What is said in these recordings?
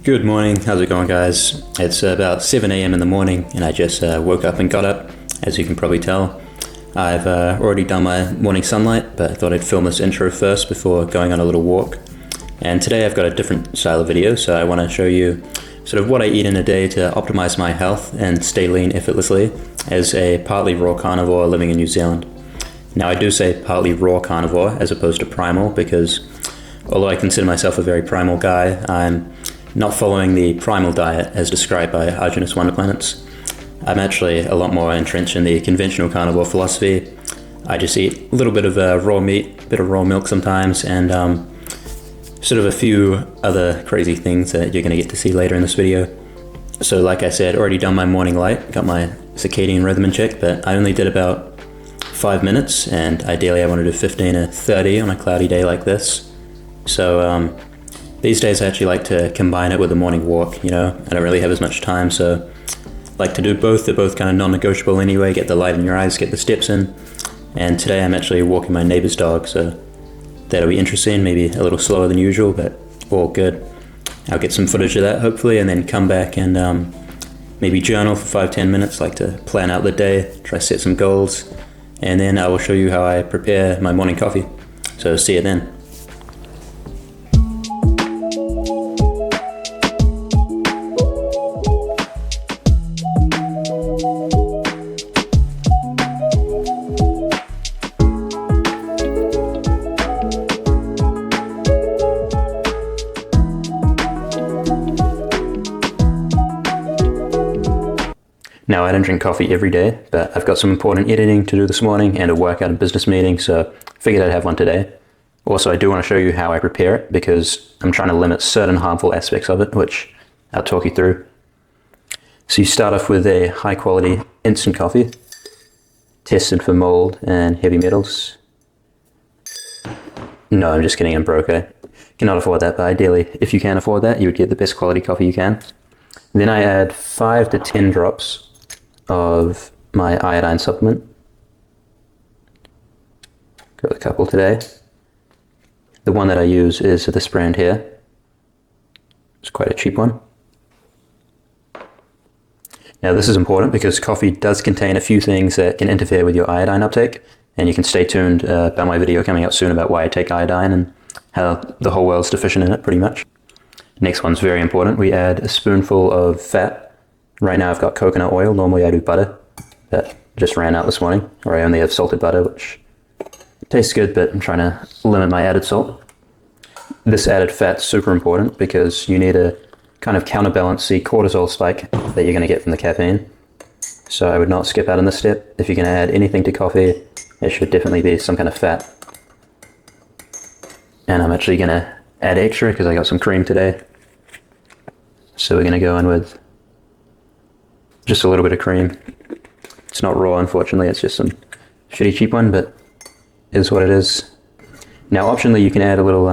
Good morning, how's it going guys? It's about 7 a.m. in the morning and I just woke up and got up, as you can probably tell. I've already done my morning sunlight, but I thought I'd film this intro first before going on a little walk. And today I've got a different style of video, so I want to show you sort of what I eat in a day to optimize my health and stay lean effortlessly as a partly raw carnivore living in New Zealand. Now I do say partly raw carnivore as opposed to primal because although I consider myself a very primal guy, I'm not following the primal diet as described by Arjunus Wonder Planets. I'm actually a lot more entrenched in the conventional carnivore philosophy. I just eat a little bit of raw meat, a bit of raw milk sometimes, and sort of a few other crazy things that you're going to get to see later in this video. So like I said, already done my morning light, got my circadian rhythm in check, but I only did about 5 minutes, and ideally I want to do 15 or 30 on a cloudy day like this. So these days I actually like to combine it with a morning walk, I don't really have as much time, so I like to do both. They're both kind of non-negotiable anyway, get the light in your eyes, get the steps in. And today I'm actually walking my neighbor's dog, so that'll be interesting, maybe a little slower than usual, but all good. I'll get some footage of that hopefully, and then come back and maybe journal for 5-10 minutes, like to plan out the day, try to set some goals, and then I will show you how I prepare my morning coffee. So see you then. Now, I don't drink coffee every day, but I've got some important editing to do this morning and a workout and business meeting, so figured I'd have one today. Also, I do want to show you how I prepare it because I'm trying to limit certain harmful aspects of it, which I'll talk you through. So you start off with a high quality instant coffee, tested for mold and heavy metals. No, I'm just kidding, I'm broke. I cannot afford that, but ideally, if you can afford that, you would get the best quality coffee you can. Then I add 5 to 10 drops of my iodine supplement. Got a couple today. The one that I use is this brand here. It's quite a cheap one. Now this is important because coffee does contain a few things that can interfere with your iodine uptake, and you can stay tuned about my video coming out soon about why I take iodine and how the whole world's deficient in it pretty much. Next one's very important. We add a spoonful of fat. Right now I've got coconut oil. Normally I do butter. That just ran out this morning. Or I only have salted butter, which tastes good, but I'm trying to limit my added salt. This added fat's super important because you need to kind of counterbalance the cortisol spike that you're going to get from the caffeine. So I would not skip out on this step. If you're going to add anything to coffee, it should definitely be some kind of fat. And I'm actually going to add extra because I got some cream today. So we're going to go in with just a little bit of cream. It's not raw, unfortunately, it's just some shitty cheap one, but it is what it is. Now optionally you can add a little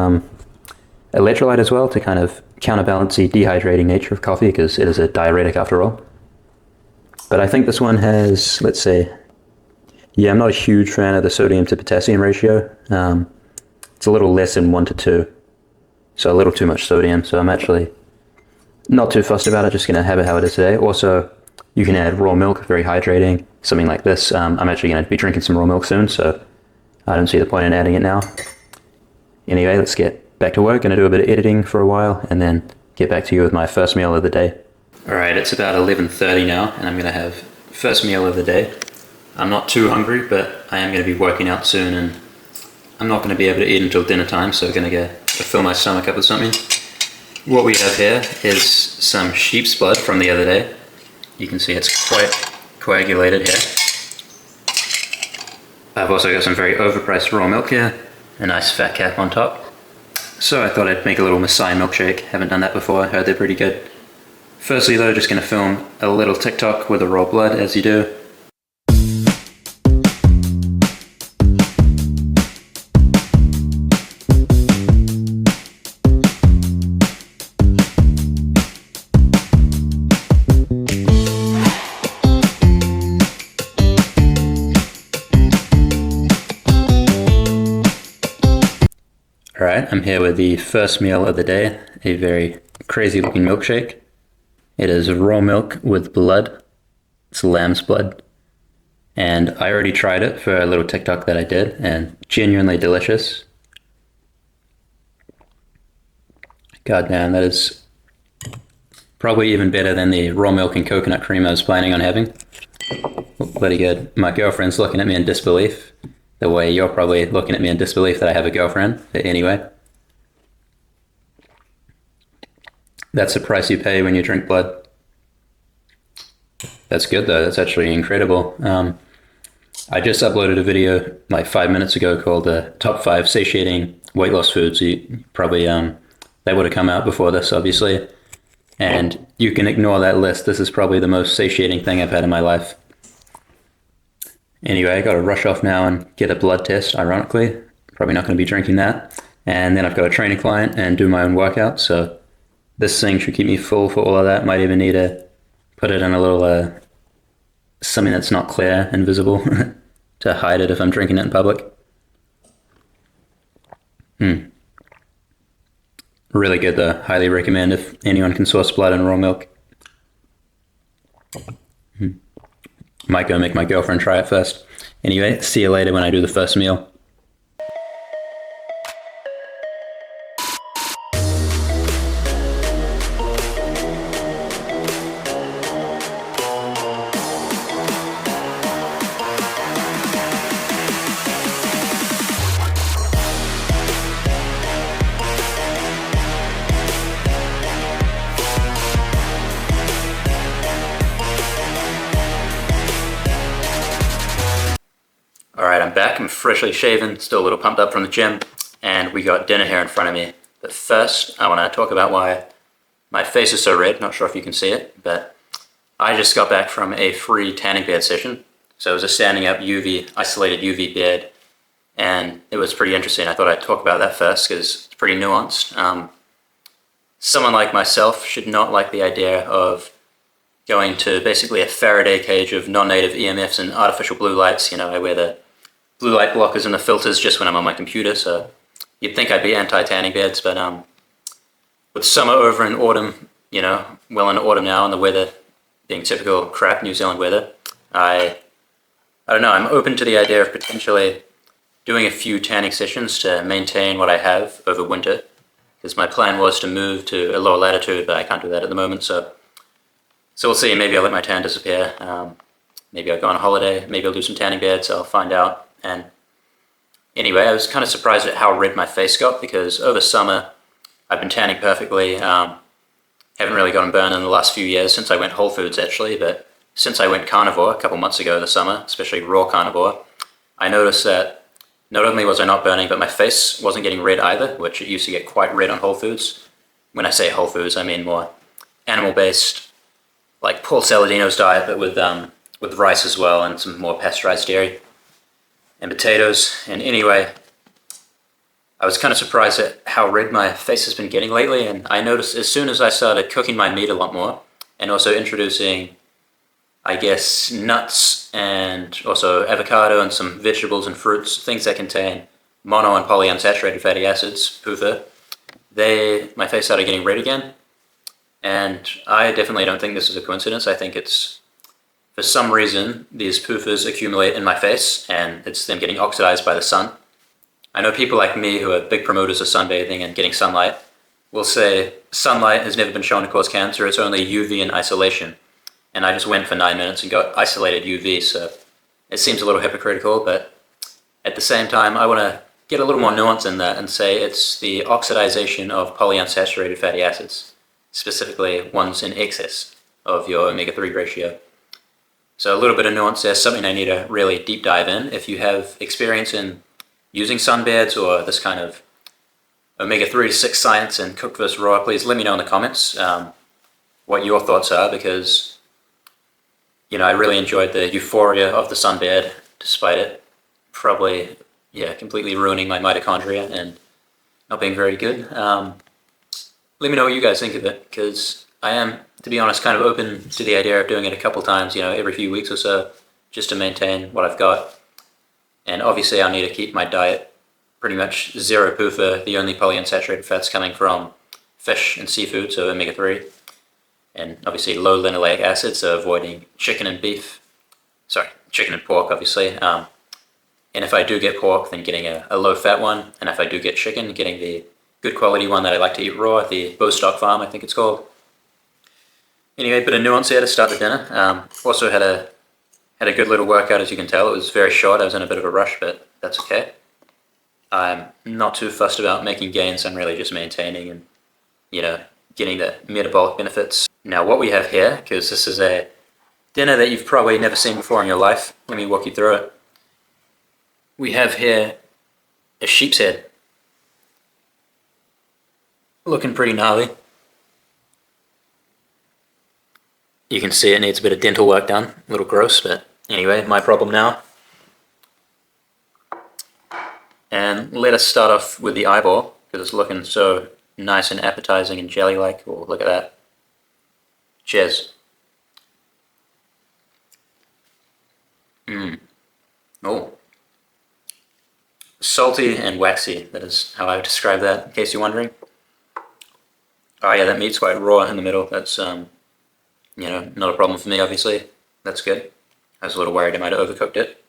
electrolyte as well to kind of counterbalance the dehydrating nature of coffee because it is a diuretic after all. But I think this one has, let's say, yeah, I'm not a huge fan of the sodium to potassium ratio. It's a little less than 1 to 2, so a little too much sodium, so I'm actually not too fussed about it, just going to have it how it is today. Also, you can add raw milk, very hydrating, something like this. I'm actually going to be drinking some raw milk soon, so I don't see the point in adding it now. Anyway, let's get back to work. Going to do a bit of editing for a while, and then get back to you with my first meal of the day. Alright, it's about 11:30 now, and I'm going to have first meal of the day. I'm not too hungry, but I am going to be working out soon, and I'm not going to be able to eat until dinner time, so I'm going to fill my stomach up with something. What we have here is some sheep's blood from the other day. You can see it's quite coagulated here. I've also got some very overpriced raw milk here, a nice fat cap on top. So I thought I'd make a little Messiah milkshake. Haven't done that before, I heard they're pretty good. Firstly though, just going to film a little TikTok with the raw blood as you do. Alright, I'm here with the first meal of the day, a very crazy looking milkshake. It is raw milk with blood. It's lamb's blood. And I already tried it for a little TikTok that I did, and genuinely delicious. God damn, that is probably even better than the raw milk and coconut cream I was planning on having. Bloody good. My girlfriend's looking at me in disbelief, the way you're probably looking at me in disbelief that I have a girlfriend. But anyway, that's the price you pay when you drink blood. That's good though, that's actually incredible. I just uploaded a video like 5 minutes ago called Top 5 Satiating Weight Loss Foods. You probably, that would have come out before this, obviously. And you can ignore that list. This is probably the most satiating thing I've had in my life. Anyway, I got to rush off now and get a blood test, ironically. Probably not going to be drinking that. And then I've got a training client and do my own workout. So this thing should keep me full for all of that. Might even need to put it in a little, something that's not clear and visible to hide it if I'm drinking it in public. Really good though. Highly recommend if anyone can source blood and raw milk. Might go make my girlfriend try it first. Anyway, see you later when I do the first meal. Alright, I'm back. I'm freshly shaven, still a little pumped up from the gym, and we got dinner here in front of me. But first, I want to talk about why my face is so red. Not sure if you can see it, but I just got back from a free tanning bed session. So it was a standing up isolated UV bed, and it was pretty interesting. I thought I'd talk about that first because it's pretty nuanced. Someone like myself should not like the idea of going to basically a Faraday cage of non-native EMFs and artificial blue lights. You know, I wear the blue light blockers and the filters just when I'm on my computer, so you'd think I'd be anti-tanning beds, but with summer over and autumn, you know, well into autumn now and the weather being typical crap New Zealand weather, I don't know, I'm open to the idea of potentially doing a few tanning sessions to maintain what I have over winter, because my plan was to move to a lower latitude, but I can't do that at the moment, so we'll see. Maybe I'll let my tan disappear. Maybe I'll go on a holiday. Maybe I'll do some tanning beds. I'll find out. And anyway, I was kind of surprised at how red my face got because over summer I've been tanning perfectly. Haven't really gotten burned in the last few years since I went Whole Foods actually, but since I went carnivore a couple months ago this summer, especially raw carnivore, I noticed that not only was I not burning, but my face wasn't getting red either, which it used to get quite red on Whole Foods. When I say Whole Foods, I mean more animal-based, like Paul Saladino's diet, but with rice as well and some more pasteurized dairy and potatoes. And anyway, I was kind of surprised at how red my face has been getting lately, and I noticed as soon as I started cooking my meat a lot more and also introducing, I guess, nuts and also avocado and some vegetables and fruits, things that contain mono and polyunsaturated fatty acids, PUFA, my face started getting red again. And I definitely don't think this is a coincidence. I think it's, for some reason, these PUFAs accumulate in my face and it's them getting oxidized by the sun. I know people like me who are big promoters of sunbathing and getting sunlight will say sunlight has never been shown to cause cancer, it's only UV in isolation. And I just went for 9 minutes and got isolated UV, so it seems a little hypocritical, but at the same time, I want to get a little more nuance in that and say it's the oxidization of polyunsaturated fatty acids, specifically ones in excess of your omega-3 ratio. So a little bit of nuance there, something I need to really deep dive in. If you have experience in using sunbeds or this kind of omega-3 to 6 science and cooked versus raw, please let me know in the comments what your thoughts are, because you know, I really enjoyed the euphoria of the sunbed, despite it probably, completely ruining my mitochondria and not being very good. Let me know what you guys think of it, because I am, to be honest, kind of open to the idea of doing it a couple times, you know, every few weeks or so, just to maintain what I've got. And obviously I'll need to keep my diet pretty much zero PUFA, the only polyunsaturated fats coming from fish and seafood, so omega-3, and obviously low linoleic acid, so avoiding chicken and pork, obviously. And if I do get pork, then getting a low-fat one, and if I do get chicken, getting the good quality one that I like to eat raw, the Bostock Farm, I think it's called. Anyway, bit of nuance here to start the dinner. Also had a good little workout, as you can tell. It was very short. I was in a bit of a rush, but that's okay. I'm not too fussed about making gains. I'm really just maintaining and, getting the metabolic benefits. Now, what we have here, because this is a dinner that you've probably never seen before in your life, let me walk you through it. We have here a sheep's head. Looking pretty gnarly. You can see it needs a bit of dental work done. A little gross, but anyway, my problem now. And let us start off with the eyeball, because it's looking so nice and appetizing and jelly-like. Oh, look at that. Cheers. Oh. Salty and waxy, that is how I would describe that, in case you're wondering. Oh yeah, that meat's quite raw in the middle. That's, not a problem for me, obviously. That's good. I was a little worried I might have overcooked it.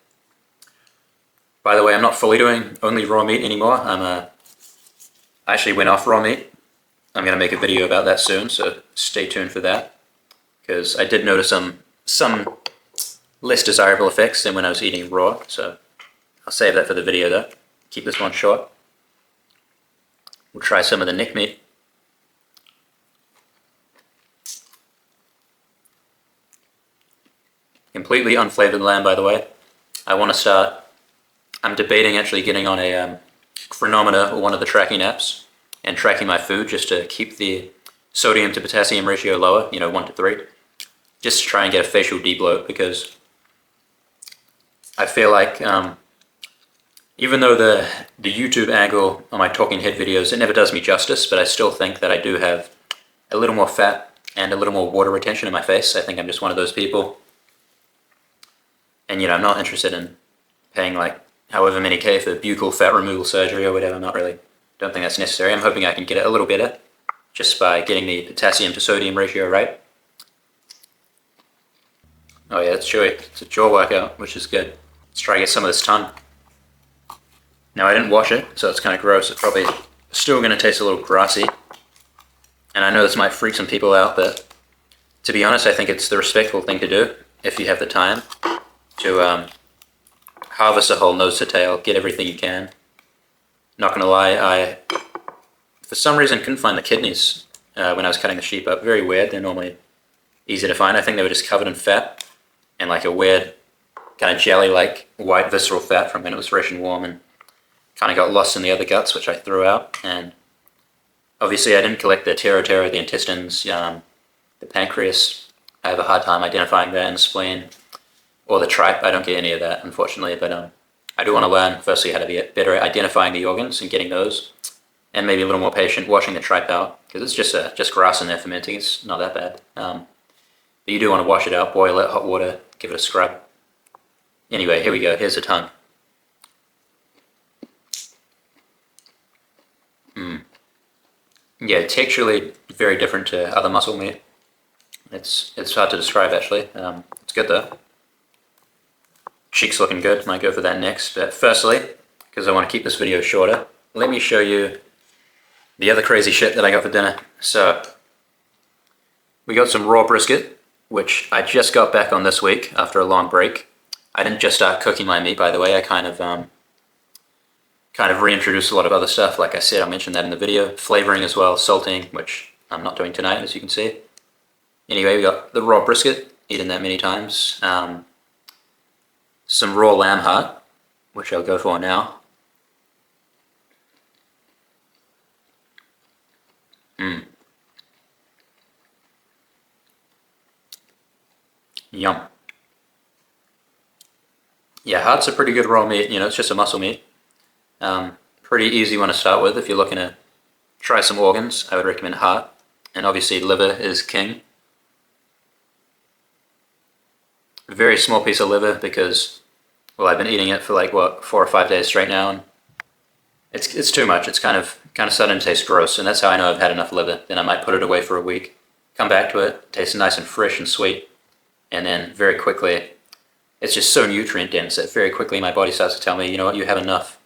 By the way, I'm not fully doing only raw meat anymore. I actually went off raw meat. I'm going to make a video about that soon, so stay tuned for that. Because I did notice some less desirable effects than when I was eating raw, so I'll save that for the video though. Keep this one short. We'll try some of the neck meat. Completely unflavored lamb, by the way. I'm debating actually getting on a chronometer or one of the tracking apps and tracking my food just to keep the sodium to potassium ratio lower, 1 to 3. Just to try and get a facial debloat, because I feel like even though the YouTube angle on my talking head videos, it never does me justice, but I still think that I do have a little more fat and a little more water retention in my face. I think I'm just one of those people. And I'm not interested in paying like however many K for buccal fat removal surgery or whatever. Don't think that's necessary. I'm hoping I can get it a little better just by getting the potassium to sodium ratio right. Oh yeah, it's chewy. It's a jaw workout, which is good. Let's try to get some of this tongue. Now I didn't wash it, so it's kind of gross. It's probably still going to taste a little grassy. And I know this might freak some people out, but to be honest, I think it's the respectful thing to do if you have the time to harvest a whole nose to tail, get everything you can. Not gonna lie, I for some reason couldn't find the kidneys when I was cutting the sheep up. Very weird. They're normally easy to find. I think they were just covered in fat and like a weird kind of jelly-like white visceral fat from when it was fresh and warm, and kind of got lost in the other guts, which I threw out. And obviously I didn't collect the tero, the intestines, the pancreas. I have a hard time identifying that, and the spleen. Or the tripe. I don't get any of that, unfortunately, but I do want to learn, firstly, how to be better at identifying the organs and getting those, and maybe a little more patient washing the tripe out, because it's just grass in there fermenting. It's not that bad. But you do want to wash it out, boil it, hot water, give it a scrub. Anyway, here we go. Here's the tongue. Yeah, texturally very different to other muscle meat. It's hard to describe, actually. It's good, though. Cheek's looking good. Might go for that next. But firstly, because I want to keep this video shorter, let me show you the other crazy shit that I got for dinner. So, we got some raw brisket, which I just got back on this week after a long break. I didn't just start cooking my meat, by the way. I kind of reintroduced a lot of other stuff. Like I said, I mentioned that in the video. Flavoring as well, salting, which I'm not doing tonight, as you can see. Anyway, we got the raw brisket, eaten that many times. Some raw lamb heart, which I'll go for now. Yum. Yeah, heart's a pretty good raw meat. It's just a muscle meat. Pretty easy one to start with. If you're looking to try some organs, I would recommend heart. And obviously liver is king. A very small piece of liver because, well, I've been eating it for like, 4 or 5 days straight now, and it's too much. It's kind of kind of starting to taste gross, and that's how I know I've had enough liver. Then I might put it away for a week, come back to it, tastes nice and fresh and sweet, and then very quickly, it's just so nutrient dense that very quickly my body starts to tell me, you know what, you have enough.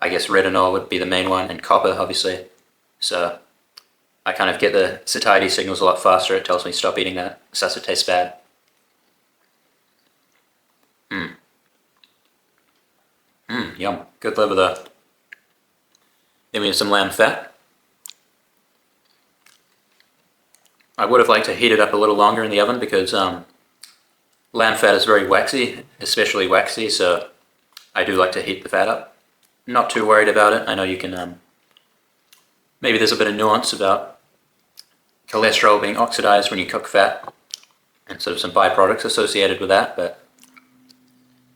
I guess retinol would be the main one, and copper, obviously. So I kind of get the satiety signals a lot faster. It tells me stop eating that. It starts to taste bad. Yum. Good liver though. Then we have some lamb fat. I would have liked to heat it up a little longer in the oven because lamb fat is very waxy, especially waxy, so I do like to heat the fat up. Not too worried about it. I know you can, maybe there's a bit of nuance about cholesterol being oxidized when you cook fat and sort of some byproducts associated with that, but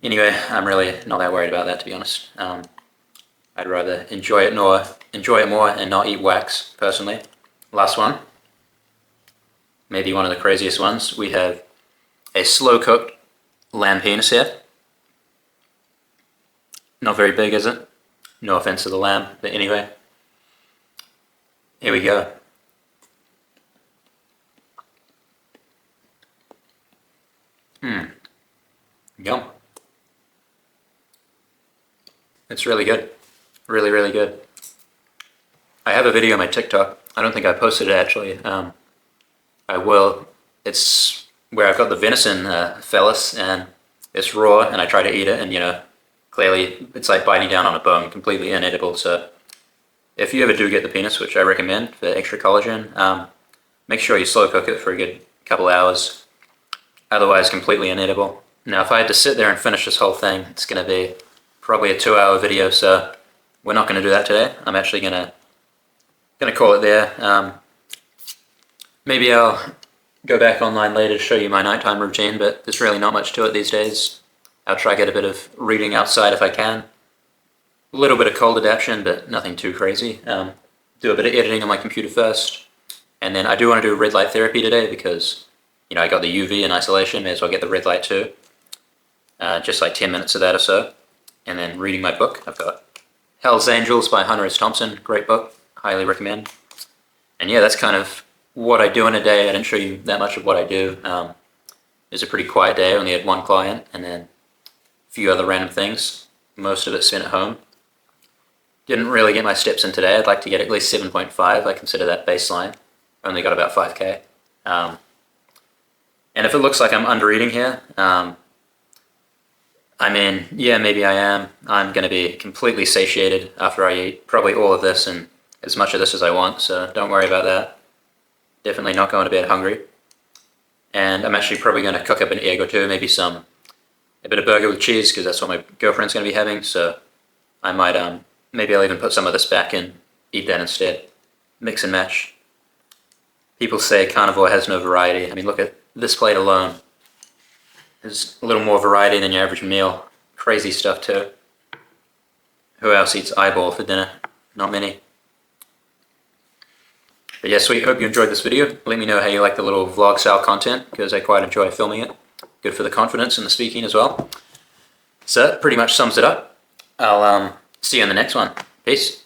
anyway, I'm really not that worried about that, to be honest. I'd rather enjoy it more and not eat wax, personally. Last one, maybe one of the craziest ones. We have a slow-cooked lamb penis here. Not very big, is it? No offense to the lamb, but anyway. Here we go. Yum. It's really good. Really, really good. I have a video on my TikTok. I don't think I posted it actually. I will. It's where I've got the venison phallus and it's raw and I try to eat it and, you know, clearly it's like biting down on a bone, completely inedible. So if you ever do get the penis, which I recommend for extra collagen, make sure you slow cook it for a good couple hours. Otherwise, completely inedible. Now, if I had to sit there and finish this whole thing, it's going to be probably a 2-hour video, so we're not going to do that today. I'm actually going to call it there. Maybe I'll go back online later to show you my nighttime routine, but there's really not much to it these days. I'll try to get a bit of reading outside if I can. A little bit of cold adaptation, but nothing too crazy. Do a bit of editing on my computer first. And then I do want to do red light therapy today because, you know, I got the UV in isolation, may as well get the red light too. Just like 10 minutes of that or so. And then reading my book. I've got Hell's Angels by Hunter S. Thompson. Great book. Highly recommend. And yeah, that's kind of what I do in a day. I didn't show you that much of what I do. It was a pretty quiet day. I only had one client and then a few other random things. Most of it spent at home. Didn't really get my steps in today. I'd like to get at least 7.5. I consider that baseline. Only got about 5K. And if it looks like I'm under-eating here, I mean, yeah, maybe I am. I'm going to be completely satiated after I eat probably all of this and as much of this as I want, so don't worry about that. Definitely not going to bed hungry. And I'm actually probably going to cook up an egg or two, maybe a bit of burger with cheese, because that's what my girlfriend's going to be having, so I might, maybe I'll even put some of this back and eat that instead. Mix and match. People say carnivore has no variety. I mean, look at this plate alone. There's a little more variety than your average meal. Crazy stuff too. Who else eats eyeball for dinner? Not many. But yeah, sweet. Hope you enjoyed this video. Let me know how you like the little vlog style content, because I quite enjoy filming it. Good for the confidence and the speaking as well. So that pretty much sums it up. I'll see you in the next one. Peace.